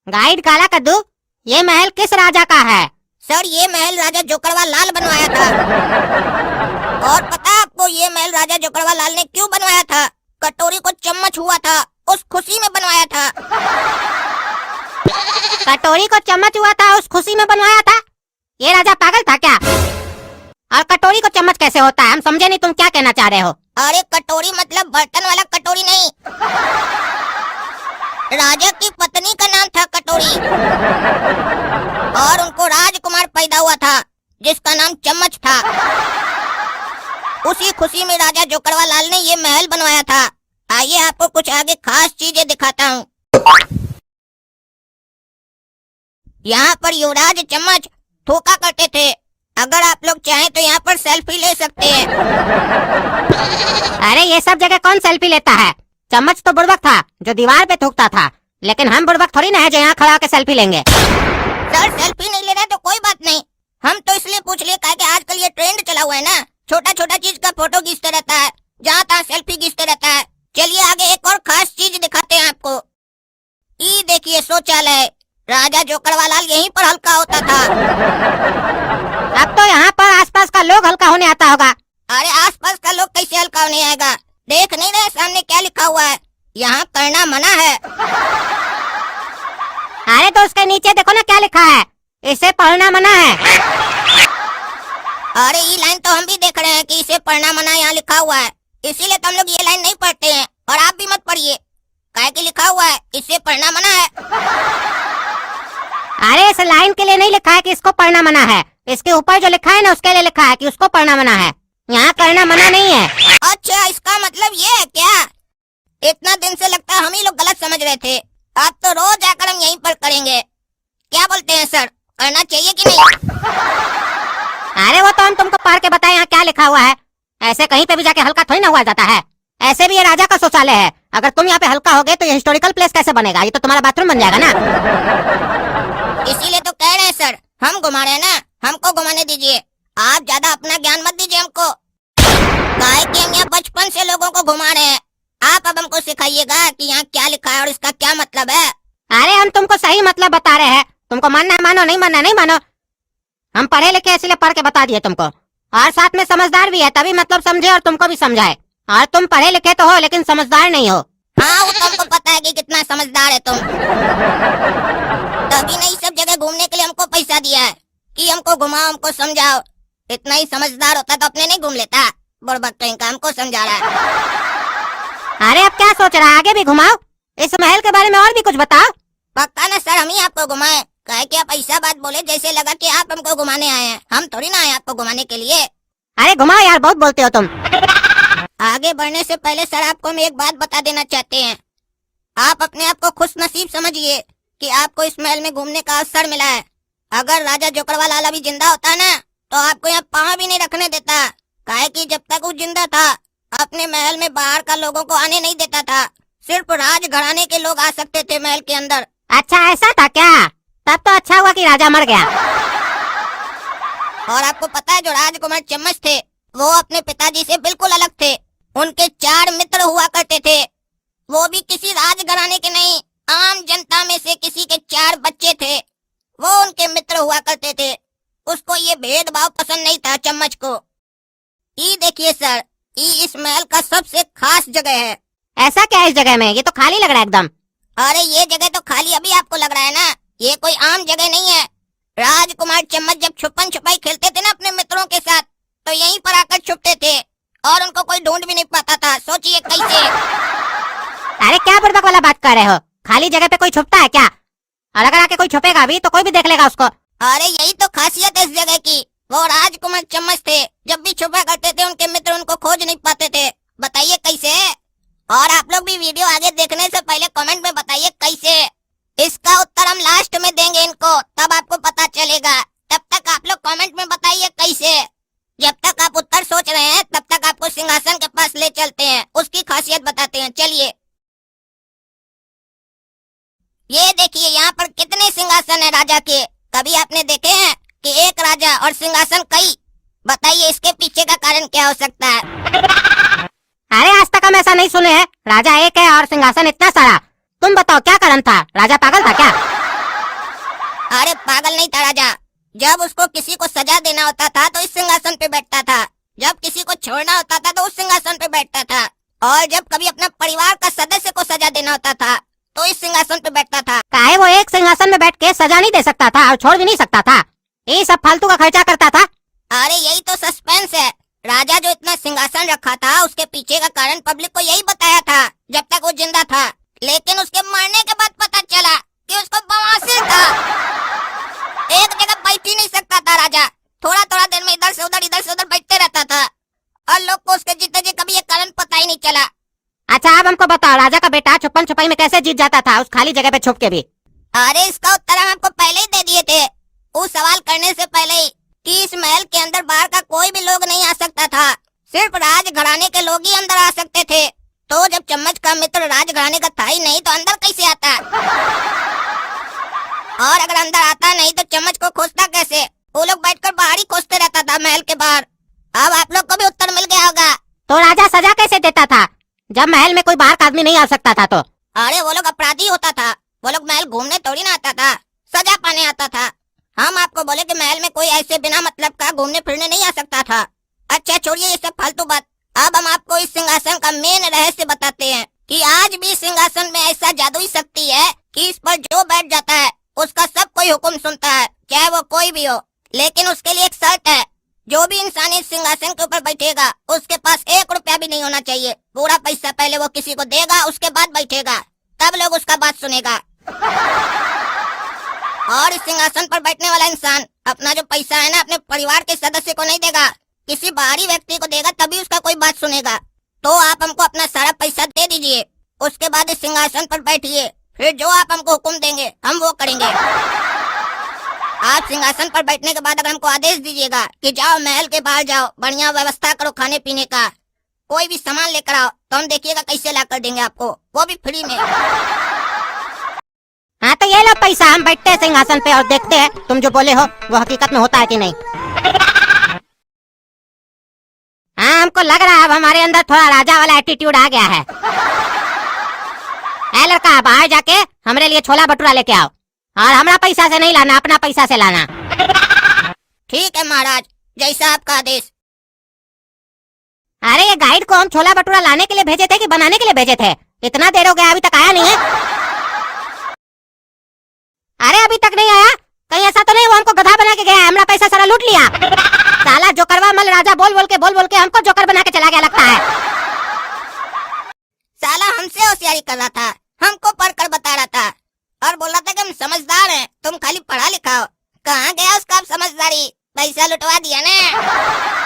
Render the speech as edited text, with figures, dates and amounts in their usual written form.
Guide काला कद्दू, ये महल किस राजा का है? सर ये महल राजा जोकड़वा लाल बनवाया था। और पता आपको ये महल राजा जोकड़वा लाल ने क्यों बनवाया था? कटोरी को चम्मच हुआ था, उस खुशी में बनवाया था। कटोरी को चम्मच हुआ था, उस खुशी में बनवाया था? ये राजा पागल था क्या? और कटोरी को चम्मच कैसे होता है? हम समझे नहीं, तुम क्या कहना चाह रहे हो? अरे कटोरी मतलब बर्तन वाला कटोरी नहीं, राजा की पत्नी का नाम था कटोरी। और उनको राजकुमार पैदा हुआ था जिसका नाम चम्मच था। उसी खुशी में राजा जोकड़वा लाल ने ये महल बनवाया था। आइए आपको कुछ आगे खास चीजें दिखाता हूँ। यहाँ पर युवराज चम्मच थूका करते थे। अगर आप लोग चाहें तो यहाँ पर सेल्फी ले सकते हैं। अरे ये सब जगह कौन सेल्फी लेता है? चम्मच तो बुड़बक था जो दीवार पे थूकता था, लेकिन हम बुड़बक थोड़ी ना है जो यहाँ खड़ा होकर सेल्फी लेंगे। सर सेल्फी नहीं लेना तो कोई बात नहीं, हम तो इसलिए पूछ लिए कि आजकल ये ट्रेंड चला हुआ है ना, छोटा छोटा चीज का फोटो खींचते रहता है, जहाँ तहाँ सेल्फी खींचते रहता है। चलिए आगे एक और खास चीज दिखाते हैं आपको। ये देखिए शौचालय, राजा जोकड़वा लाल यहीं पर हल्का होता था। अब तो यहाँ पर आसपास का लोग हल्का होने आता होगा। अरे आसपास का लोग कैसे हल्का होने आएगा? देख नहीं रहे सामने क्या लिखा हुआ है? यहाँ करना मना है। अरे तो उसके नीचे देखो ना क्या लिखा है, इसे पढ़ना मना है। अरे ये लाइन तो हम भी देख रहे हैं कि इसे पढ़ना मना यहाँ लिखा हुआ है, इसीलिए तो हम लोग ये लाइन नहीं पढ़ते हैं। और आप भी मत पढ़िए, काहे कि लिखा हुआ है इसे पढ़ना मना है। अरे इस लाइन के लिए नहीं लिखा है कि इसको पढ़ना मना है, इसके ऊपर जो लिखा है ना उसके लिए लिखा है कि उसको पढ़ना मना है। यहाँ करना मना नहीं है। अच्छा इसका मतलब ये है क्या? इतना दिन से लगता है हम ही लोग गलत समझ रहे थे। अब तो रोज आकर हम यहीं पर करेंगे। क्या बोलते हैं सर, करना चाहिए कि नहीं? अरे वो तो हम तुमको पढ़ के बताए यहाँ क्या लिखा हुआ है। ऐसे कहीं पे भी जाके हल्का थोड़ी ना हुआ जाता है। ऐसे भी ये राजा का शौचालय है, अगर तुम यहाँ पे हल्का हो गए तो ये हिस्टोरिकल प्लेस कैसे बनेगा? ये तो तुम्हारा बाथरूम बन जाएगा ना। इसीलिए तो कह रहे हैं सर, हम घुमा रहे हैं ना, हमको घुमाने दीजिए। आप ज्यादा अपना ज्ञान मत दीजिए हमको, काहे कि हम यहाँ बचपन से लोगों को घुमा रहे हैं। आप अब हमको सिखाइएगा कि यहाँ क्या लिखा है और इसका क्या मतलब है। अरे हम तुमको सही मतलब बता रहे हैं, तुमको मानना है मानो, नहीं मानना नहीं मानो। हम पढ़े लिखे इसलिए पढ़ के बता दिए तुमको, और साथ में समझदार भी है, तभी मतलब समझे और तुमको भी समझाए। और तुम पढ़े लिखे तो हो लेकिन समझदार नहीं हो। हाँ वो तुमको पता है कि कितना समझदार है तुम। तभी नहीं सब जगह घूमने के लिए हमको पैसा दिया है कि हमको घुमाओ, हमको समझाओ। इतना ही समझदार होता तो अपने नहीं घूम लेता। बुड़बक कहीं का हमको समझा रहा है। अरे अब क्या सोच रहा है, आगे भी घुमाओ, इस महल के बारे में और भी कुछ बताओ। पक्का ना सर, हम ही आपको घुमाए। कहे कि आप ऐसा बात बोले जैसे लगा कि आप हमको घुमाने आए हैं, हम थोड़ी ना आए आपको घुमाने के लिए। अरे घुमाओ यार, बहुत बोलते हो तुम। आगे बढ़ने से पहले सर आपको हम एक बात बता देना चाहते हैं। आप अपने आप को खुश नसीब समझिए कि आपको इस महल में घूमने का अवसर मिला है। अगर राजा जोकड़वा लाल अभी जिंदा होता ना तो आपको यहाँ पाँव भी नहीं रखने देता, काहे कि जब तक वो जिंदा था अपने महल में बाहर का लोगों को आने नहीं देता था। सिर्फ राज घराने के लोग आ सकते थे महल के अंदर। अच्छा ऐसा था क्या? तब तो अच्छा हुआ कि राजा मर गया। और आपको पता है जो राजकुमार चम्मच थे वो अपने पिताजी से बिल्कुल अलग थे। उनके 4 मित्र हुआ करते थे, वो भी किसी राजघराने के नहीं, आम जनता में से किसी के 4 बच्चे थे, वो उनके मित्र हुआ करते थे। उसको ये भेदभाव पसंद नहीं था चम्मच को। ये देखिए सर, ये इस महल का सबसे खास जगह है। ऐसा क्या है इस जगह में? ये तो खाली लग रहा है एकदम। अरे ये जगह तो खाली अभी आपको लग रहा है ना, ये कोई आम जगह नहीं है। राजकुमार चम्मच जब छुपन छुपाई खेलते थे ना अपने मित्रों के साथ तो यहीं पर आकर छुपते थे और उनको कोई ढूंढ भी नहीं पाता था। सोचिए कैसे। अरे क्या बुड़बक वाला बात कर रहे हो? खाली जगह पे कोई छुपता है क्या? और अगर आके कोई छुपेगा भी तो कोई भी देख लेगा उसको। अरे यही तो खासियत है इस जगह की। वो राजकुमार चम्मच थे, जब भी छुपा करते थे उनके मित्र उनको खोज नहीं पाते थे। बताइए कैसे? और आप लोग भी वीडियो आगे देखने से पहले कमेंट में बताइए कैसे। इसका उत्तर हम लास्ट में देंगे इनको, तब आपको पता चलेगा। तब तक आप लोग कमेंट में बताइए कैसे। जब तक आप उत्तर सोच रहे हैं तब तक आपको सिंहासन के पास ले चलते हैं, उसकी खासियत बताते हैं। चलिए ये देखिए यहाँ पर कितने सिंहासन है राजा के। कभी आपने देखे हैं कि एक राजा और सिंहासन कई? बताइए इसके पीछे का कारण क्या हो सकता है? अरे आज तक हम ऐसा नहीं सुने हैं, राजा एक है और सिंहासन इतना सारा। तुम बताओ क्या कारण था? राजा पागल था क्या? अरे पागल नहीं था राजा। जब उसको किसी को सजा देना होता था तो इस सिंहासन पे बैठता था, जब किसी को छोड़ना होता था तो उस सिंहासन पे बैठता था, और जब कभी अपने परिवार का सदस्य को सजा देना होता था तो इस सिंहासन पे बैठता था। काहे वो एक सिंहासन में बैठ के सजा नहीं दे सकता था और छोड़ भी नहीं सकता था? ये सब फालतू का खर्चा करता था। अरे यही तो सस्पेंस है। राजा जो इतना सिंहासन रखा था उसके पीछे का कारण पब्लिक को यही बताया था जब तक वो जिंदा था, लेकिन उसके मरने के बाद पता चला कि उसको बवासीर था। एक जगह बैठ ही नहीं सकता था राजा, थोड़ा थोड़ा देर में इधर से उधर बैठते रहता था, और लोग को उसके जीते जी कभी ये कारण पता ही नहीं चला। अच्छा अब हमको बताओ, राजा का बेटा छुपन छुपाई में कैसे जीत जाता था उस खाली जगह पे छुप के भी? अरे इसका उत्तर हम आपको पहले ही दे दिए थे, उस सवाल करने से पहले ही, कि इस महल के अंदर बाहर का कोई भी लोग नहीं आ सकता था, सिर्फ राज घराने के लोग ही अंदर आ सकते थे। तो जब चम्मच का मित्र राज घराने का था ही नहीं तो अंदर कैसे आता? और अगर अंदर आता नहीं तो चम्मच को खोजता कैसे? वो लोग बैठकर बाहर ही खोजते रहता था महल के बाहर। अब आप लोग को भी उत्तर मिल गया होगा। तो राजा सजा कैसे देता था जब महल में कोई बाहर का आदमी नहीं आ सकता था? तो अरे वो लोग अपराधी होता था, वो लोग महल घूमने थोड़ी ना आता था, सजा पाने आता था। हम आपको बोले कि महल में कोई ऐसे बिना मतलब का घूमने फिरने नहीं आ सकता था। अच्छा छोड़िए ये सब फालतू बात, अब हम आपको इस सिंहासन का मेन रहस्य बताते हैं कि आज भी सिंहासन में ऐसा जादुई शक्ति है कि इस पर जो बैठ जाता है उसका सब कोई हुक्म सुनता है, चाहे वो कोई भी हो। लेकिन उसके लिए एक शर्त है, जो भी इंसान इस सिंहासन के ऊपर बैठेगा उसके पास 1 रुपया भी नहीं होना चाहिए। पूरा पैसा पहले वो किसी को देगा, उसके बाद बैठेगा, तब लोग उसका बात सुनेगा। और इस सिंहासन पर बैठने वाला इंसान अपना जो पैसा है ना अपने परिवार के सदस्य को नहीं देगा, किसी बाहरी व्यक्ति को देगा, तभी उसका कोई बात सुनेगा। तो आप हमको अपना सारा पैसा दे दीजिए, उसके बाद इस सिंहासन पर बैठिए, फिर जो आप हमको हुक्म देंगे हम वो करेंगे। आप सिंहासन पर बैठने के बाद अगर हमको आदेश दीजिएगा कि जाओ महल के बाहर जाओ, बढ़िया व्यवस्था करो खाने पीने का, कोई भी सामान लेकर आओ, तो हम देखिएगा कैसे ला कर देंगे आपको, वो भी फ्री में। हाँ तो ये लो पैसा, हम बैठते हैं सिंहासन पे और देखते हैं तुम जो बोले हो वो हकीकत में होता है कि नहीं। हाँ हमको लग रहा है अब हमारे अंदर थोड़ा राजा वाला एटीट्यूड आ गया है। ए लड़का बाहर जाके हमरे लिए छोला भटूरा लेके आओ, और हमारा पैसा से नहीं लाना, अपना पैसा से लाना। ठीक है महाराज, जैसा आपका आदेश। अरे ये गाइड को हम छोला भटूरा लाने के लिए भेजे थे कि बनाने के लिए भेजे थे? इतना देर हो गया अभी तक आया नहीं है। अरे अभी तक नहीं आया? कहीं ऐसा तो नहीं वो हमको गधा बना के गया है, हमारा पैसा सारा लूट लिया? साला जोकरवा मल राजा बोल बोल के हमको जोकर बना के चला गया लगता है। साला हमसे होशियारी कर रहा था, हमको पढ़कर बता रहा था और बोल रहा था कि हम समझदार हैं, तुम खाली पढ़ा लिखा हो। कहाँ गया उसका अब समझदारी? पैसा लुटवा दिया ना।